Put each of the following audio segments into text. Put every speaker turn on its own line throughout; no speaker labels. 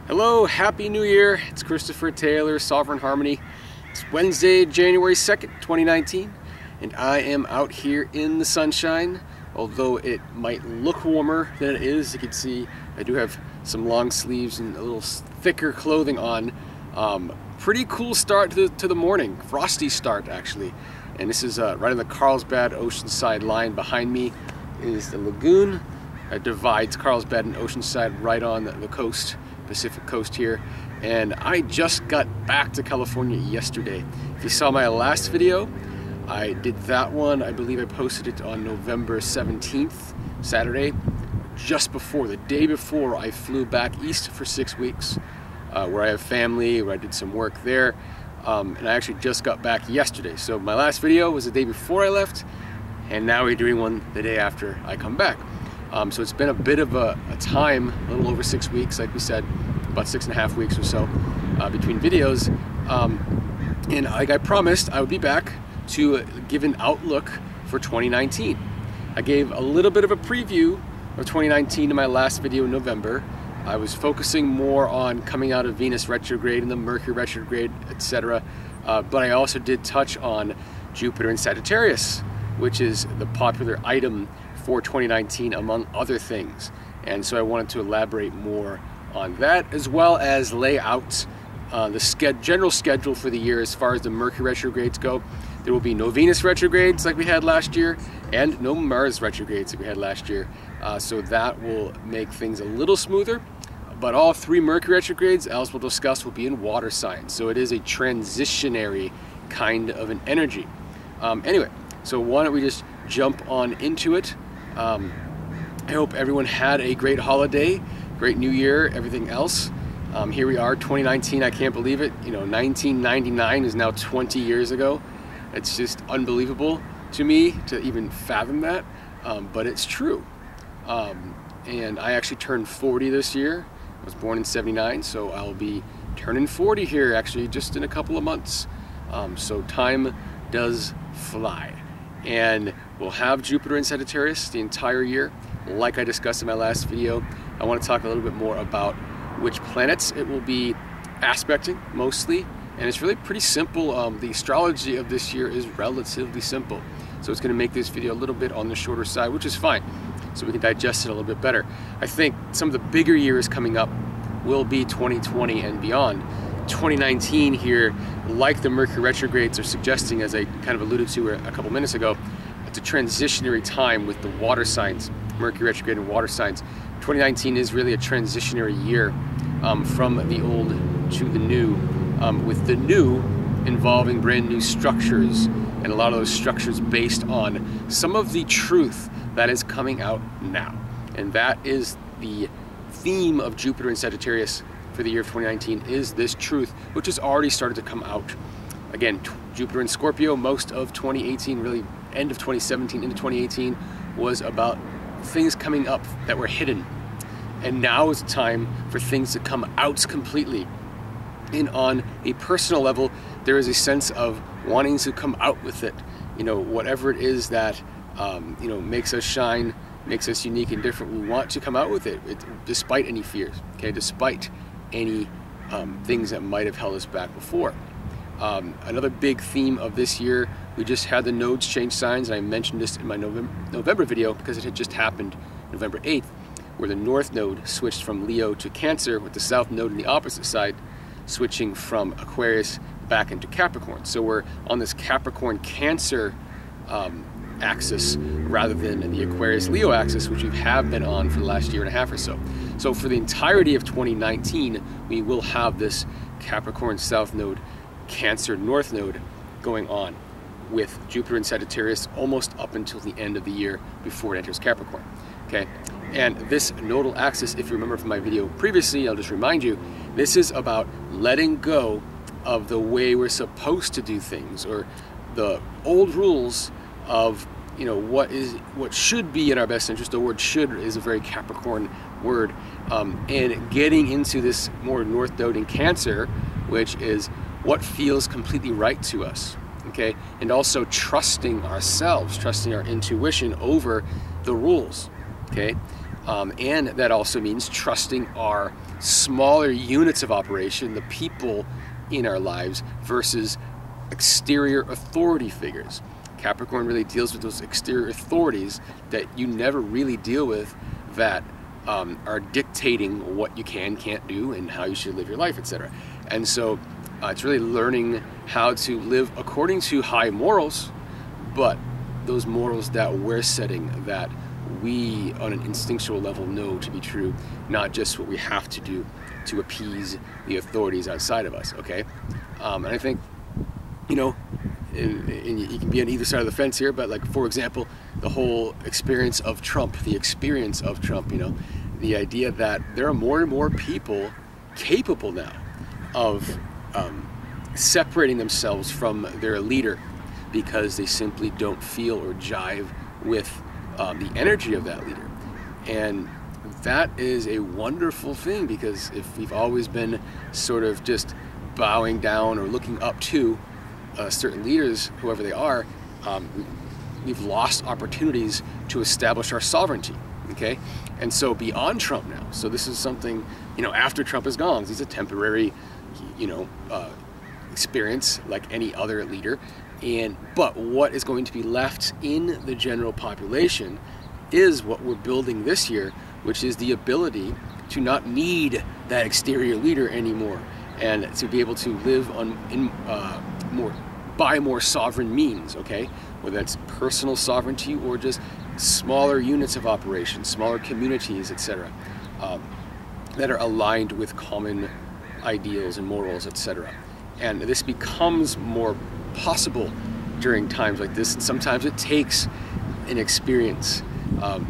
Hello, Happy New Year. It's Christopher Taylor, Sovereign Harmony. It's Wednesday, January 2nd, 2019, and I am out here in the sunshine. Although it might look warmer than it is, you can see I do have some long sleeves and a little thicker clothing on. Pretty cool start to the morning, frosty start actually. And this is right on the Carlsbad Oceanside line. Behind me is the lagoon. It divides Carlsbad and Oceanside right on the coast. Pacific coast here, and I just got back to California yesterday. If you saw my last video, I did that one. I believe I posted it on November 17th, Saturday, just before, the day before I flew back east for 6 weeks, where I have family, where I did some work there, and I actually just got back yesterday. So my last video was the day before I left, and now we're doing one the day after I come back. So it's been a bit of a time, a little over 6 weeks, like we said, about 6.5 weeks or so between videos. And like I promised, I would be back to give an outlook for 2019. I gave a little bit of a preview of 2019 in my last video in November. I was focusing more on coming out of Venus retrograde and the Mercury retrograde, etc. But I also did touch on Jupiter and Sagittarius, which is the popular item for 2019 among other things. And so I wanted to elaborate more on that, as well as lay out the general schedule for the year as far as the Mercury retrogrades go. There will be no Venus retrogrades like we had last year, and no Mars retrogrades like we had last year. So that will make things a little smoother. But all 3 Mercury retrogrades, as we'll discuss, will be in water signs. So it is a transitionary kind of an energy. Anyway, so why don't we just jump on into it. I hope everyone had a great holiday, great new year, everything else. Here we are, 2019, I can't believe it. You know, 1999 is now 20 years ago. It's just unbelievable to me to even fathom that, but it's true. And I actually turned 40 this year. I was born in '79, so I'll be turning 40 here actually just in a couple of months. So time does fly. And we'll have Jupiter in Sagittarius the entire year. Like I discussed in my last video, I want to talk a little bit more about which planets it will be aspecting mostly. And it's really pretty simple. The astrology of this year is relatively simple. So it's going to make this video a little bit on the shorter side, which is fine. So we can digest it a little bit better. I think some of the bigger years coming up will be 2020 and beyond. 2019 here, like the Mercury retrogrades are suggesting, as I kind of alluded to a couple minutes ago, it's a transitionary time with the water signs, Mercury retrograde and water signs. 2019 is really a transitionary year from the old to the new, with the new involving brand new structures, and a lot of those structures based on some of the truth that is coming out now. And that is the theme of Jupiter and Sagittarius for the year of 2019, is this truth, which has already started to come out. Again, Jupiter in Scorpio, most of 2018, really end of 2017 into 2018, was about things coming up that were hidden. And now is the time for things to come out completely. And on a personal level, there is a sense of wanting to come out with it. You know, whatever it is that you know, makes us shine, makes us unique and different, we want to come out with it, despite any fears, okay, despite any things that might have held us back before. Another big theme of this year, we just had the nodes change signs, and I mentioned this in my November video because it had just happened November 8th, where the North Node switched from Leo to Cancer, with the South Node on the opposite side switching from Aquarius back into Capricorn. So we're on this Capricorn-Cancer axis rather than the Aquarius-Leo axis, which we have been on for the last year and a half or so. So for the entirety of 2019, we will have this Capricorn South Node, Cancer North Node going on, with Jupiter and Sagittarius almost up until the end of the year before it enters Capricorn. Okay, and this nodal axis, if you remember from my video previously, I'll just remind you, this is about letting go of the way we're supposed to do things, or the old rules of, you know, what should be in our best interest. The word should is a very Capricorn word, and getting into this more North Node in Cancer, which is what feels completely right to us, okay, and also trusting ourselves, trusting our intuition over the rules, okay. And that also means trusting our smaller units of operation, the people in our lives, versus exterior authority figures. Capricorn really deals with those exterior authorities that you never really deal with, that are dictating what you can't do and how you should live your life, etc. And so it's really learning how to live according to high morals, but those morals that we're setting, that we on an instinctual level know to be true, not just what we have to do to appease the authorities outside of us, okay? And I think, you know, and you can be on either side of the fence here, but like, for example, the whole experience of Trump, you know, the idea that there are more and more people capable now of separating themselves from their leader because they simply don't feel or jive with the energy of that leader. And that is a wonderful thing, because if we've always been sort of just bowing down or looking up to certain leaders, whoever they are, we've lost opportunities to establish our sovereignty, okay? And so beyond Trump now, so this is something, you know, after Trump is gone, this is a temporary, you know, experience like any other leader. But what is going to be left in the general population is what we're building this year, which is the ability to not need that exterior leader anymore, and to be able to live by more sovereign means, okay? Whether that's personal sovereignty or just smaller units of operation, smaller communities, etc., that are aligned with common ideals and morals, etc. And this becomes more possible during times like this. And sometimes it takes an experience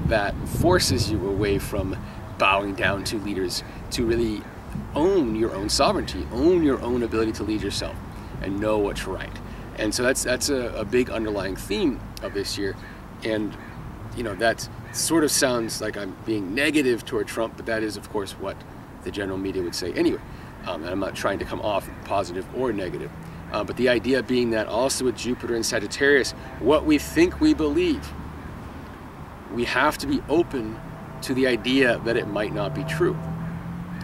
that forces you away from bowing down to leaders to really own your own sovereignty, own your own ability to lead yourself and know what's right. And so that's a big underlying theme of this year. And you know, that sort of sounds like I'm being negative toward Trump, but that is of course what the general media would say anyway. And I'm not trying to come off positive or negative. But the idea being that also with Jupiter and Sagittarius, what we think we believe, we have to be open to the idea that it might not be true,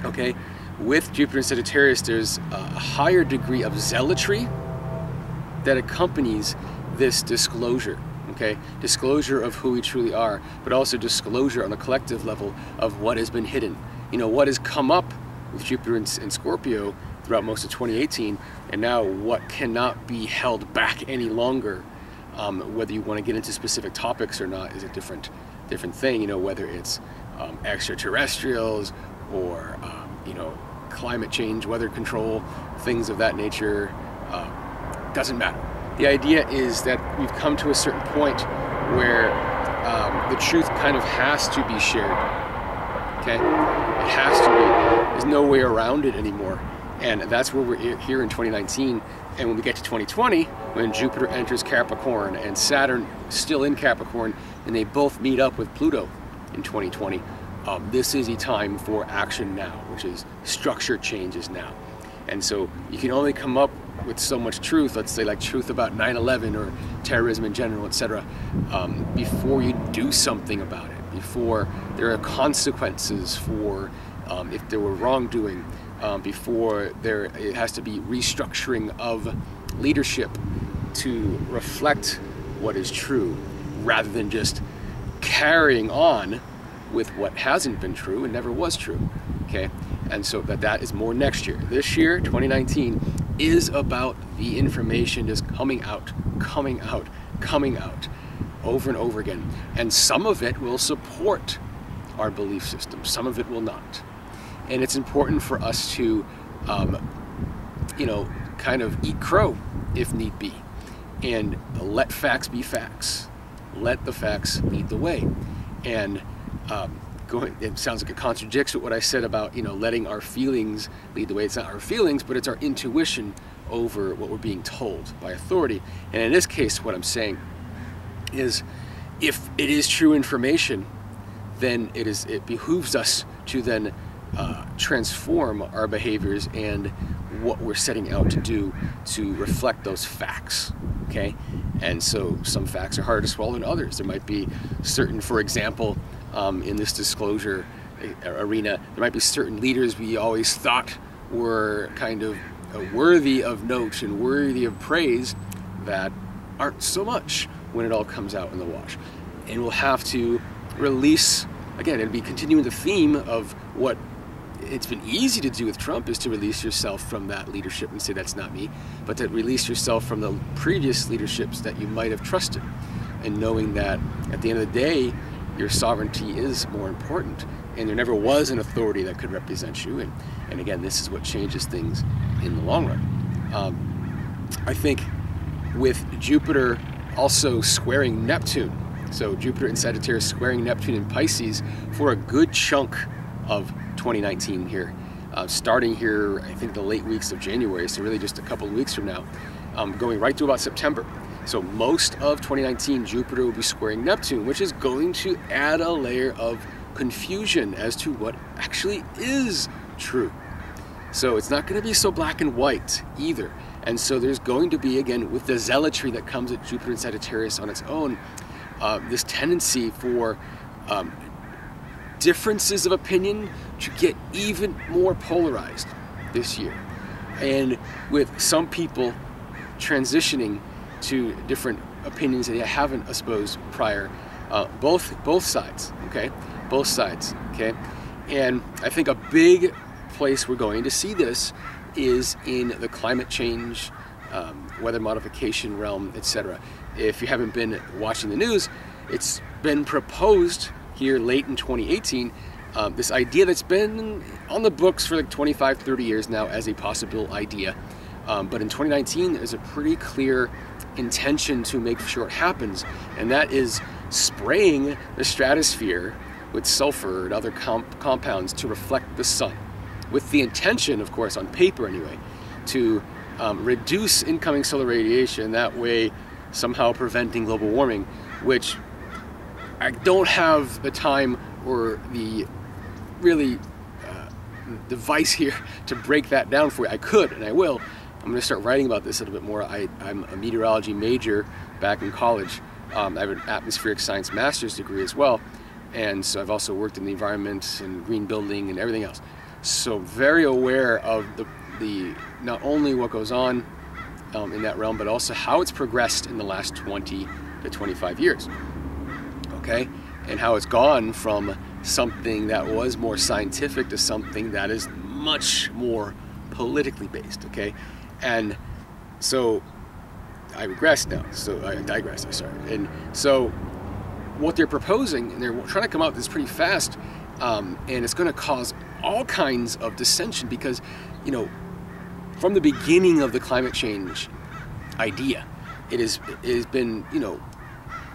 okay? With Jupiter and Sagittarius, there's a higher degree of zealotry that accompanies this disclosure, okay? Disclosure of who we truly are, but also disclosure on a collective level of what has been hidden. You know, what has come up with Jupiter and Scorpio throughout most of 2018, and now what cannot be held back any longer. Whether you want to get into specific topics or not is a different thing, you know, whether it's extraterrestrials or you know, climate change, weather control, things of that nature, doesn't matter. The idea is that we've come to a certain point where the truth kind of has to be shared, okay? It has to be. There's no way around it anymore. And that's where we're here in 2019. And when we get to 2020, when Jupiter enters Capricorn and Saturn is still in Capricorn, and they both meet up with Pluto in 2020, this is a time for action now, which is structure changes now. And so you can only come up with so much truth, let's say like truth about 9/11 or terrorism in general, etc., before you do something about it, before there are consequences for if there were wrongdoing, before it has to be restructuring of leadership to reflect what is true, rather than just carrying on with what hasn't been true and never was true, okay? And so that is more next year. This year, 2019, is about the information just coming out over and over again. And some of it will support our belief system, some of it will not. And it's important for us to, you know, kind of eat crow if need be, and let facts be facts. Let the facts lead the way. And it sounds like it contradicts what I said about, you know, letting our feelings lead the way. It's not our feelings, but it's our intuition over what we're being told by authority. And in this case, what I'm saying is, if it is true information, then it behooves us to then transform our behaviors and what we're setting out to do to reflect those facts, okay? And so some facts are harder to swallow than others. There might be certain, for example, in this disclosure arena. There might be certain leaders we always thought were kind of worthy of note and worthy of praise that aren't so much when it all comes out in the wash. And we'll have to release, again, it'll be continuing the theme of what it's been easy to do with Trump, is to release yourself from that leadership and say, that's not me, but to release yourself from the previous leaderships that you might have trusted, and knowing that at the end of the day, your sovereignty is more important, and there never was an authority that could represent you. And again, this is what changes things in the long run. I think with Jupiter also squaring Neptune, so Jupiter in Sagittarius squaring Neptune in Pisces for a good chunk of 2019 here, starting here, I think the late weeks of January, so really just a couple of weeks from now, going right to about September. So most of 2019, Jupiter will be squaring Neptune, which is going to add a layer of confusion as to what actually is true. So it's not going to be so black and white either. And so there's going to be, again, with the zealotry that comes at Jupiter and Sagittarius on its own, this tendency for differences of opinion to get even more polarized this year. And with some people transitioning to different opinions that they haven't, I suppose, prior, both sides, okay? Both sides, okay? And I think a big place we're going to see this is in the climate change, weather modification realm, etc. If you haven't been watching the news, it's been proposed here late in 2018, this idea that's been on the books for like 25, 30 years now as a possible idea. But in 2019, there's a pretty clear intention to make sure it happens, and that is spraying the stratosphere with sulfur and other compounds to reflect the sun, with the intention, of course, on paper anyway, to reduce incoming solar radiation, that way somehow preventing global warming, which I don't have the time or the really device here to break that down for you. I could, and I will. I'm going to start writing about this a little bit more. I'm a meteorology major back in college. I have an atmospheric science master's degree as well, and so I've also worked in the environment and green building and everything else. So very aware of the not only what goes on in that realm, but also how it's progressed in the last 20 to 25 years. Okay, and how it's gone from something that was more scientific to something that is much more politically based. Okay, and so I digress now. I'm sorry. And so what they're proposing, and they're trying to come out with this pretty fast, and it's going to cause all kinds of dissension because, you know, from the beginning of the climate change idea, it has been, you know,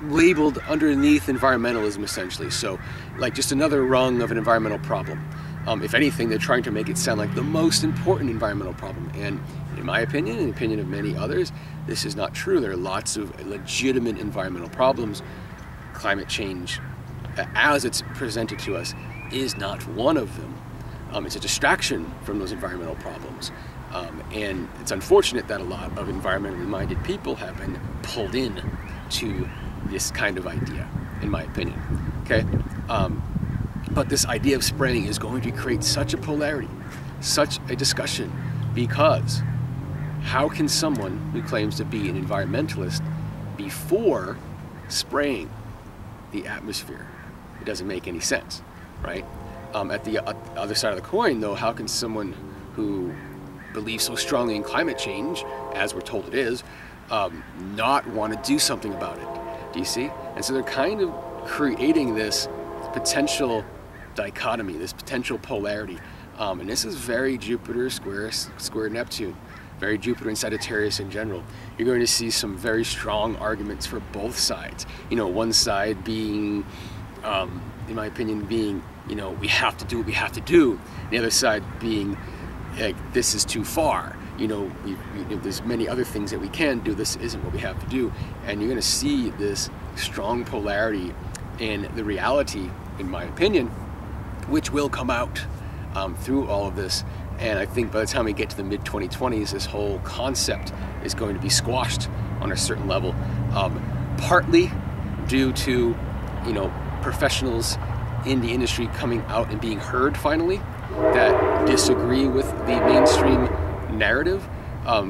labeled underneath environmentalism essentially. So like just another rung of an environmental problem. If anything, they're trying to make it sound like the most important environmental problem. And in my opinion, and the opinion of many others, this is not true. There are lots of legitimate environmental problems. Climate change, as it's presented to us, is not one of them. It's a distraction from those environmental problems. And it's unfortunate that a lot of environmentally minded people have been pulled in to this kind of idea, in my opinion. Okay, but this idea of spraying is going to create such a polarity, such a discussion, because how can someone who claims to be an environmentalist be for spraying the atmosphere? It doesn't make any sense, right? At the other side of the coin, though, how can someone who believes so strongly in climate change, as we're told it is, not want to do something about it? Do you see? And so they're kind of creating this potential dichotomy, this potential polarity. And this is very Jupiter square Neptune, very Jupiter and Sagittarius in general. You're going to see some very strong arguments for both sides. You know, one side being, in my opinion, being, you know, we have to do what we have to do. The other side being, like, this is too far. You know, there's many other things that we can do. This isn't what we have to do. And you're going to see this strong polarity in the reality, in my opinion, which will come out through all of this. And I think by the time we get to the mid-2020s, this whole concept is going to be squashed on a certain level, partly due to, you know, professionals in the industry coming out and being heard finally that disagree with the mainstream narrative,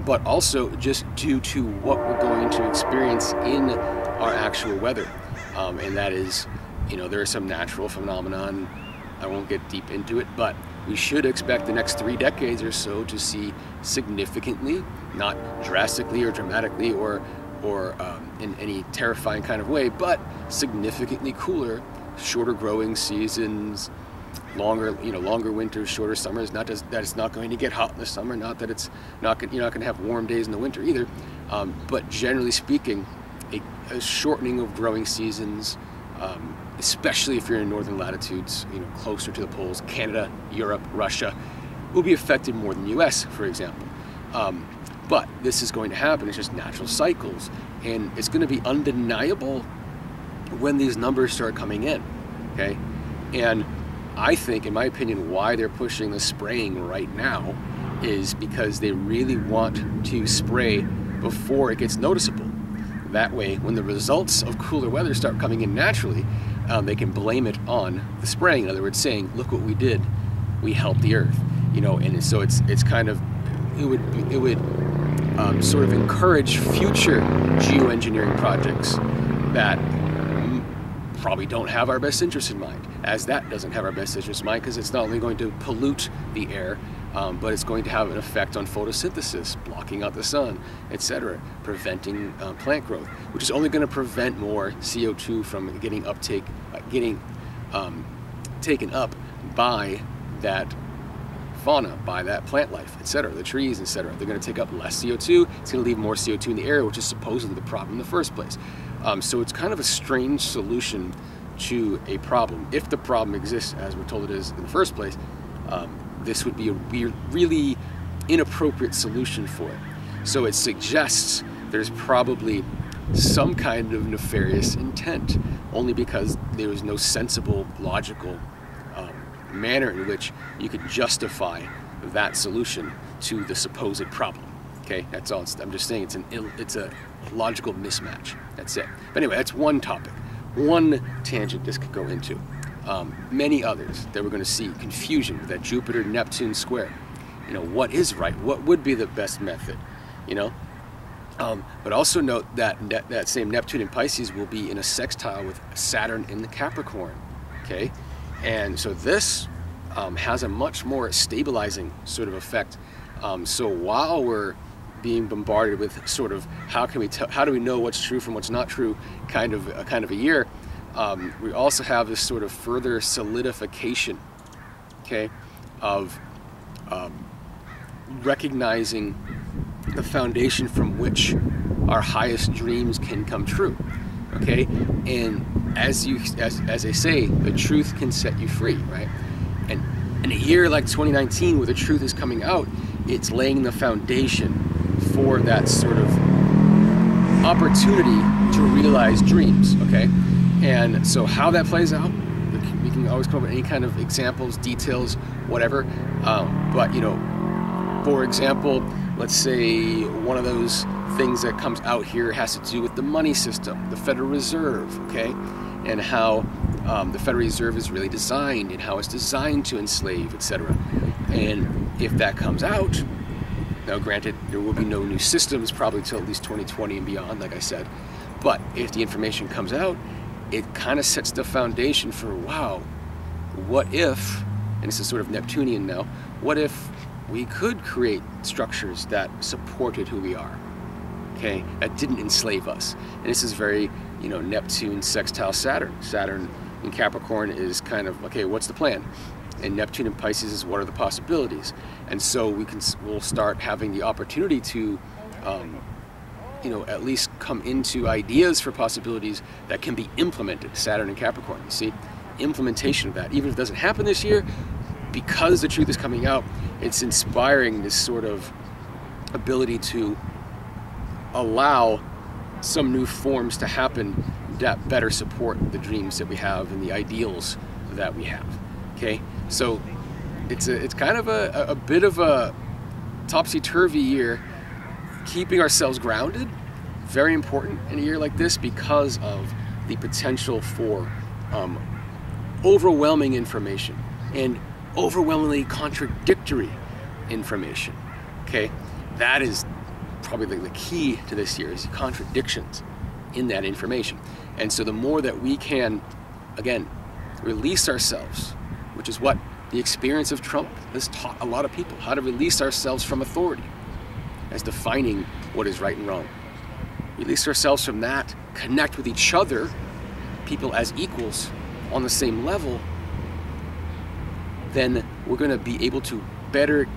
but also just due to what we're going to experience in our actual weather. And that is, there are some natural phenomenon. I won't get deep into it, but we should expect the next 3 decades or so to see significantly, not drastically or dramatically or in any terrifying kind of way, but significantly cooler, shorter growing seasons, longer winters, shorter summers. Not that it's not going to get hot in the summer, not that it's not you're not going to have warm days in the winter either, but generally speaking, a shortening of growing seasons, especially if you're in northern latitudes, closer to the poles. Canada, Europe, Russia will be affected more than the US, for example. But this is going to happen. It's just natural cycles, and it's going to be undeniable when these numbers start coming in, okay? And I think, in my opinion, why they're pushing the spraying right now is because they really want to spray before it gets noticeable. That way, when the results of cooler weather start coming in naturally, they can blame it on the spraying. In other words, saying, look what we did, we helped the earth, and so it's kind of, it would sort of encourage future geoengineering projects that probably don't have our best interest in mind, as that doesn't have our best interest in mind, because it's not only going to pollute the air, but it's going to have an effect on photosynthesis, blocking out the sun, etc., preventing plant growth, which is only going to prevent more CO2 from getting taken up by that fauna, by that plant life, etc., the trees, etc. They're going to take up less CO2. It's going to leave more CO2 in the air, which is supposedly the problem in the first place. So it's kind of a strange solution to a problem. If the problem exists, as we're told it is in the first place, this would be a really inappropriate solution for it. So it suggests there's probably some kind of nefarious intent, only because there is no sensible, logical manner in which you could justify that solution to the supposed problem. Okay, that's all. I'm just saying it's a logical mismatch. That's it. But anyway, that's one topic, one tangent this could go into. Many others that we're going to see confusion with that Jupiter-Neptune square. What is right? What would be the best method? But also note that that same Neptune in Pisces will be in a sextile with Saturn in the Capricorn. Okay, and so this has a much more stabilizing sort of effect. So while we're being bombarded with sort of how do we know what's true from what's not true kind of a year, we also have this sort of further solidification, okay, of recognizing the foundation from which our highest dreams can come true. Okay, and as they say, the truth can set you free, right? And in a year like 2019, where the truth is coming out, it's laying the foundation for that sort of opportunity to realize dreams. Okay, and so how that plays out, we can always come up with any kind of examples, details, whatever. But for example, let's say one of those things that comes out here has to do with the money system, the Federal Reserve, okay, and how the Federal Reserve is really designed and how it's designed to enslave, etc. And if that comes out, now granted, there will be no new systems probably till at least 2020 and beyond, like I said, but if the information comes out, it kind of sets the foundation for, wow, what if, and this is sort of Neptunian now, what if we could create structures that supported who we are, okay, that didn't enslave us? And this is very, Neptune sextile Saturn. Saturn in Capricorn is kind of, okay, what's the plan? And Neptune in Pisces is, what are the possibilities? And so we'll start having the opportunity to, at least come into ideas for possibilities that can be implemented. Saturn in Capricorn, you see, implementation of that, even if it doesn't happen this year, because the truth is coming out, it's inspiring this sort of ability to allow some new forms to happen that better support the dreams that we have and the ideals that we have. Okay, so it's kind of a bit of a topsy-turvy year. Keeping ourselves grounded, very important in a year like this, because of the potential for overwhelming information and overwhelmingly contradictory information. Okay, that is probably the key to this year, is contradictions in that information. And so the more that we can, again, release ourselves, which is what the experience of Trump has taught a lot of people, how to release ourselves from authority as defining what is right and wrong. Release ourselves from that, connect with each other, people as equals on the same level, then we're going to be able to better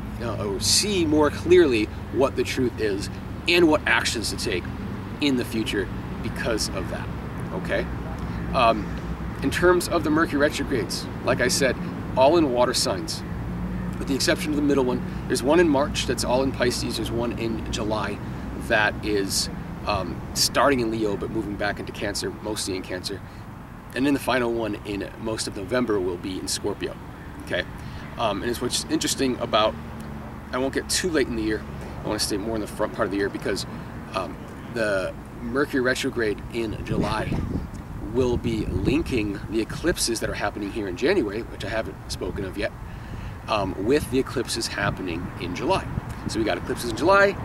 see more clearly what the truth is and what actions to take in the future because of that. Okay? In terms of the Mercury retrogrades, like I said, all in water signs, with the exception of the middle one. There's one in March that's all in Pisces. There's one in July that is starting in Leo but moving back into Cancer, mostly in Cancer. And then the final one in most of November will be in Scorpio. Okay, and it's what's interesting about, I won't get too late in the year. I want to stay more in the front part of the year because the Mercury retrograde in July will be linking the eclipses that are happening here in January, which I haven't spoken of yet, with the eclipses happening in July. So we got eclipses in July,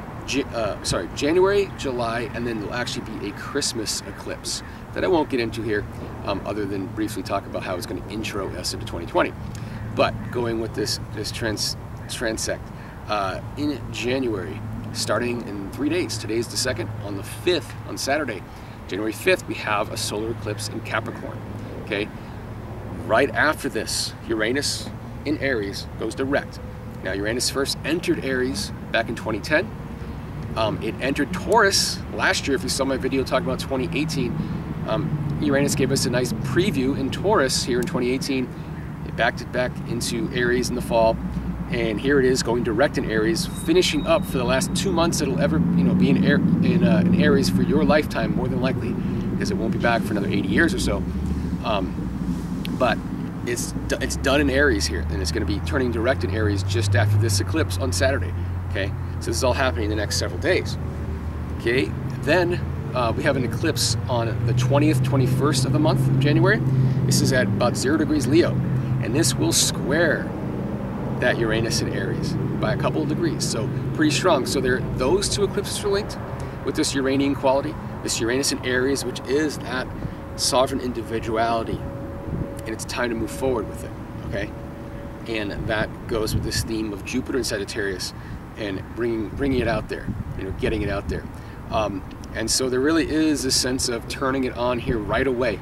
January, July, and then there'll actually be a Christmas eclipse that I won't get into here, other than briefly talk about how it's going to intro us into 2020. But going with this transect, in January, starting in 3 days, today's the 2nd, on the 5th, on Saturday, January 5th, we have a solar eclipse in Capricorn. Okay, right after this, Uranus in Aries goes direct. Now, Uranus first entered Aries back in 2010. It entered Taurus last year. If you saw my video talking about 2018, Uranus gave us a nice preview in Taurus here in 2018. It backed it back into Aries in the fall, and here it is going direct in Aries, finishing up for the last 2 months. It'll ever, be in Aries for your lifetime, more than likely, because it won't be back for another 80 years or so. But it's done in Aries here, and it's going to be turning direct in Aries just after this eclipse on Saturday. Okay, so this is all happening in the next several days. Okay, then we have an eclipse on the 20th, 21st of the month of January. This is at about 0 degrees Leo, and this will square that Uranus in Aries by a couple of degrees, so pretty strong. So those two eclipses are linked with this Uranian quality, this Uranus in Aries, which is that sovereign individuality, and it's time to move forward with it. Okay, and that goes with this theme of Jupiter and Sagittarius and bringing it out there, getting it out there. And so there really is a sense of turning it on here right away.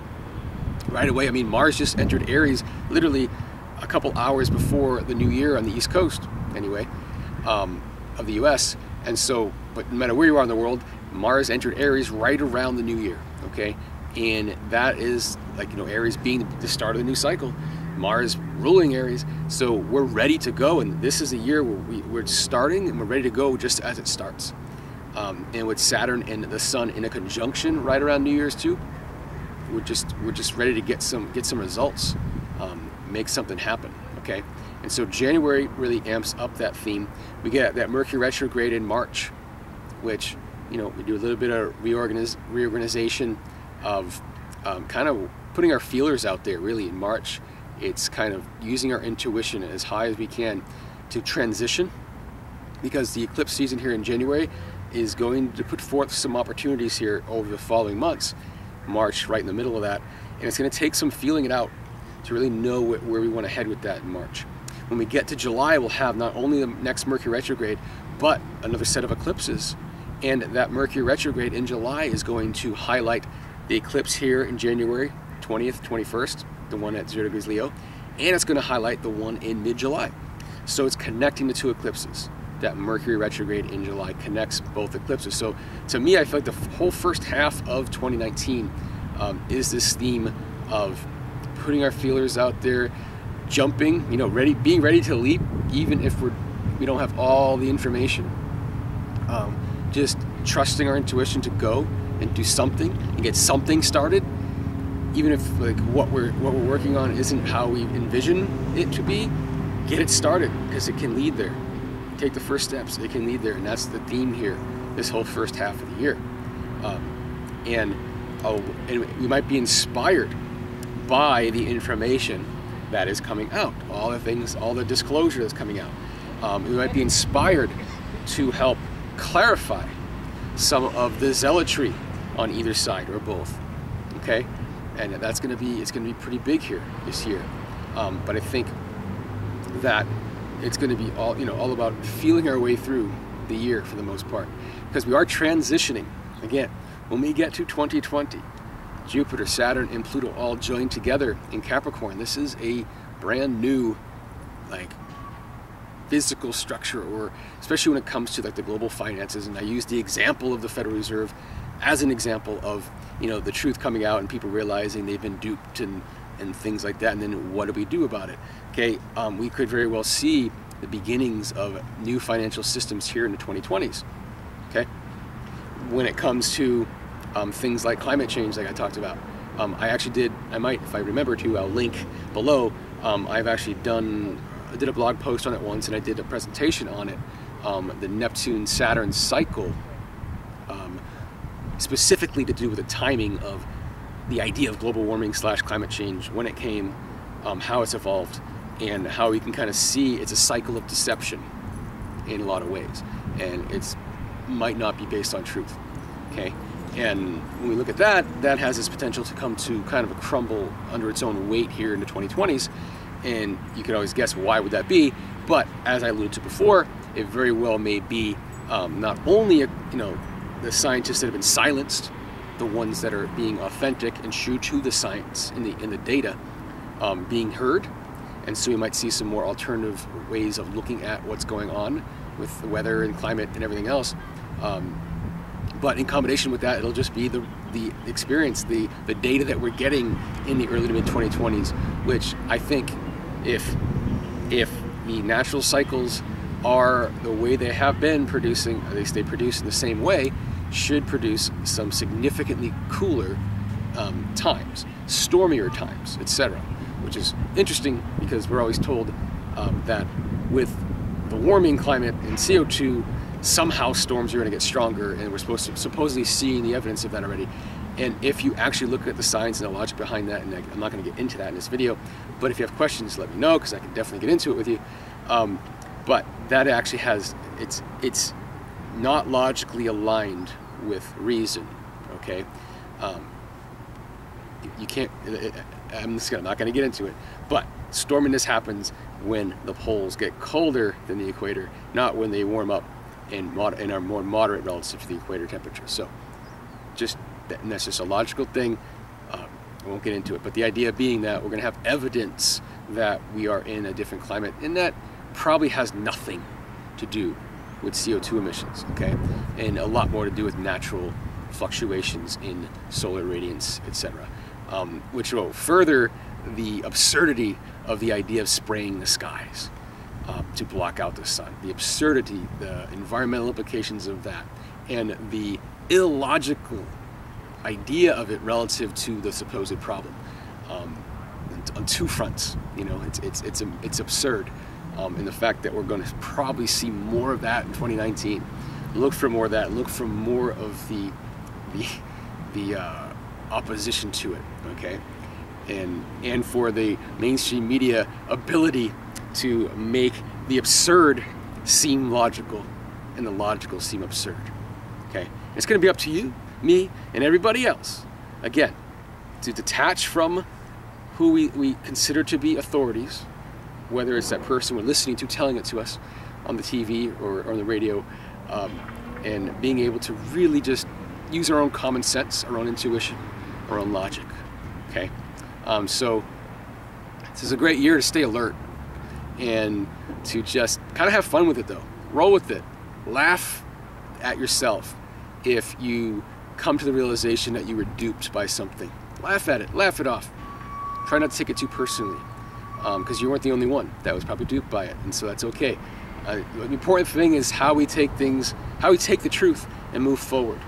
Right away. I mean, Mars just entered Aries literally a couple hours before the new year on the East Coast, anyway, of the US. And so, but no matter where you are in the world, Mars entered Aries right around the new year, okay? And that is, Aries being the start of the new cycle, Mars ruling Aries. So we're ready to go, and this is a year where we're starting and we're ready to go just as it starts. And with Saturn and the Sun in a conjunction right around New Year's too, we're just ready to get some results, make something happen. Okay, and so January really amps up that theme. We get that Mercury retrograde in March, which we do a little bit of reorganization of kind of putting our feelers out there. Really in March, it's kind of using our intuition as high as we can to transition, because the eclipse season here in January is going to put forth some opportunities here over the following months. March right in the middle of that, and it's going to take some feeling it out to really know where we want to head with that in March. When we get to July, we'll have not only the next Mercury retrograde, but another set of eclipses, and that Mercury retrograde in July is going to highlight the eclipse here in January 20th, 21st, the one at 0 degrees Leo, and it's going to highlight the one in mid-July. So it's connecting the two eclipses. That Mercury retrograde in July connects both eclipses. So to me, I feel like the whole first half of 2019 is this theme of putting our feelers out there, jumping, being ready to leap, even if we don't have all the information. Just trusting our intuition to go and do something and get something started, even if what we're working on isn't how we envision it to be. Get it started, because it can lead there. Take the first steps, it can lead there, and that's the theme here this whole first half of the year. And we might be inspired by the information that is coming out, all the things, all the disclosure that's coming out. We might be inspired to help clarify some of the zealotry on either side or both. Okay, and that's going to be, it's going to be pretty big here this year. But I think that it's going to be all, you know, all about feeling our way through the year for the most part, because we are transitioning. Again, when we get to 2020, Jupiter, Saturn, and Pluto all join together in Capricorn. This is a brand new, like, physical structure, or especially when it comes to like the global finances. And I use the example of the Federal Reserve as an example of, you know, the truth coming out and people realizing they've been duped and things like that. And then what do we do about it? Okay, we could very well see the beginnings of new financial systems here in the 2020s. Okay, when it comes to things like climate change, like I talked about. I actually did, I might, if I remember to, I'll link below. I've actually I did a blog post on it once, and I did a presentation on it, the Neptune-Saturn cycle, specifically to do with the timing of the idea of global warming / climate change, when it came, how it's evolved, and how we can kind of see it's a cycle of deception in a lot of ways, and it's might not be based on truth. Okay, and when we look at that, that has its potential to come to kind of a crumble under its own weight here in the 2020s. And you could always guess why would that be, but as I alluded to before, it very well may be not only the scientists that have been silenced, the ones that are being authentic and true to the science in the data being heard, and so we might see some more alternative ways of looking at what's going on with the weather and climate and everything else. But in combination with that, it'll just be the experience, the data that we're getting in the early to mid 2020s, which I think if the natural cycles are the way they have been producing, or they stay produced in the same way, should produce some significantly cooler times, stormier times, etc. Which is interesting, because we're always told that with the warming climate and CO2, somehow storms are going to get stronger, and we're supposedly seeing the evidence of that already. And if you actually look at the science and the logic behind that, and I'm not going to get into that in this video, but if you have questions, let me know, because I can definitely get into it with you. But that actually has, it's not logically aligned with reason. Okay, you can't. I'm not going to get into it, but storminess happens when the poles get colder than the equator, not when they warm up and are more moderate relative to the equator temperature. So and that's just a logical thing. I won't get into it, but the idea being that we're going to have evidence that we are in a different climate, and that probably has nothing to do with CO2 emissions, okay, and a lot more to do with natural fluctuations in solar radiance, etc., which will further the absurdity of the idea of spraying the skies to block out the sun, the absurdity, the environmental implications of that, and the illogical idea of it relative to the supposed problem, on two fronts. You know, it's absurd, and the fact that we're going to probably see more of that in 2019. Look for more of that. Look for more of the opposition to it. Okay, and for the mainstream media ability to make the absurd seem logical and the logical seem absurd. Okay, it's going to be up to you, me, and everybody else, again, to detach from who we consider to be authorities, whether it's that person we're listening to telling it to us on the TV or on the radio, and being able to really just use our own common sense, our own intuition, our own logic. Okay, so this is a great year to stay alert and to just kind of have fun with it, though. Roll with it. Laugh at yourself if you come to the realization that you were duped by something. Laugh at it. Laugh it off. Try not to take it too personally, because you weren't the only one that was probably duped by it, and so that's okay. The important thing is how we take things, how we take the truth and move forward.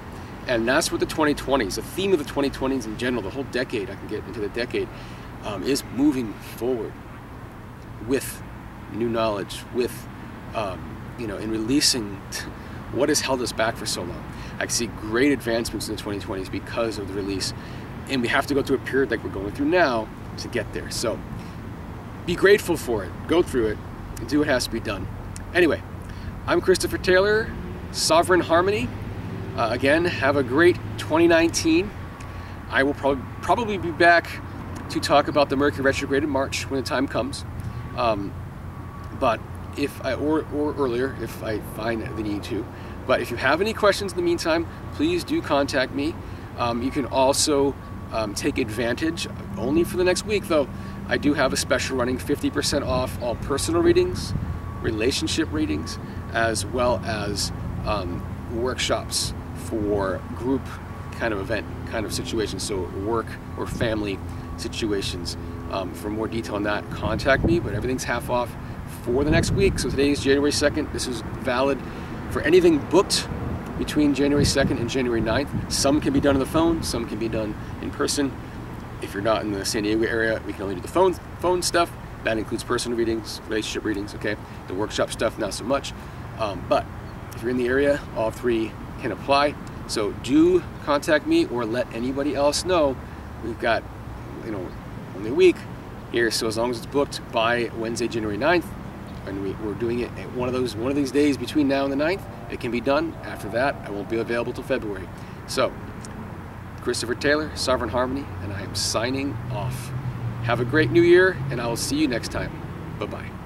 And that's what the 2020s, the theme of the 2020s in general, the whole decade, I can get into the decade, is moving forward with new knowledge, with, in releasing what has held us back for so long. I see great advancements in the 2020s because of the release, and we have to go through a period like we're going through now to get there. So be grateful for it, go through it, and do what has to be done. Anyway, I'm Christopher Taylor, Sovereign Harmony. Again, have a great 2019. I will probably be back to talk about the Mercury retrograde in March when the time comes. But if I, or earlier if I find the need to. But if you have any questions in the meantime, please do contact me. You can also take advantage, only for the next week though, I do have a special running 50% off all personal readings, relationship readings, as well as workshops for group kind of event kind of situations, so work or family situations. For more detail on that, contact me, but everything's half off for the next week. So today is January 2nd. This is valid for anything booked between January 2nd and January 9th. Some can be done on the phone, some can be done in person. If you're not in the San Diego area, we can only do the phone stuff. That includes personal readings, relationship readings, okay? The workshop stuff, not so much. But if you're in the area, all three can apply. So do contact me or let anybody else know. We've got, only a week here, so as long as it's booked by Wednesday, January 9th, and we're doing it at one of these days between now and the 9th, it can be done. After that, I won't be available till February. So, Christopher Taylor, Sovereign Harmony, and I am signing off. Have a great new year, and I will see you next time. Bye-bye.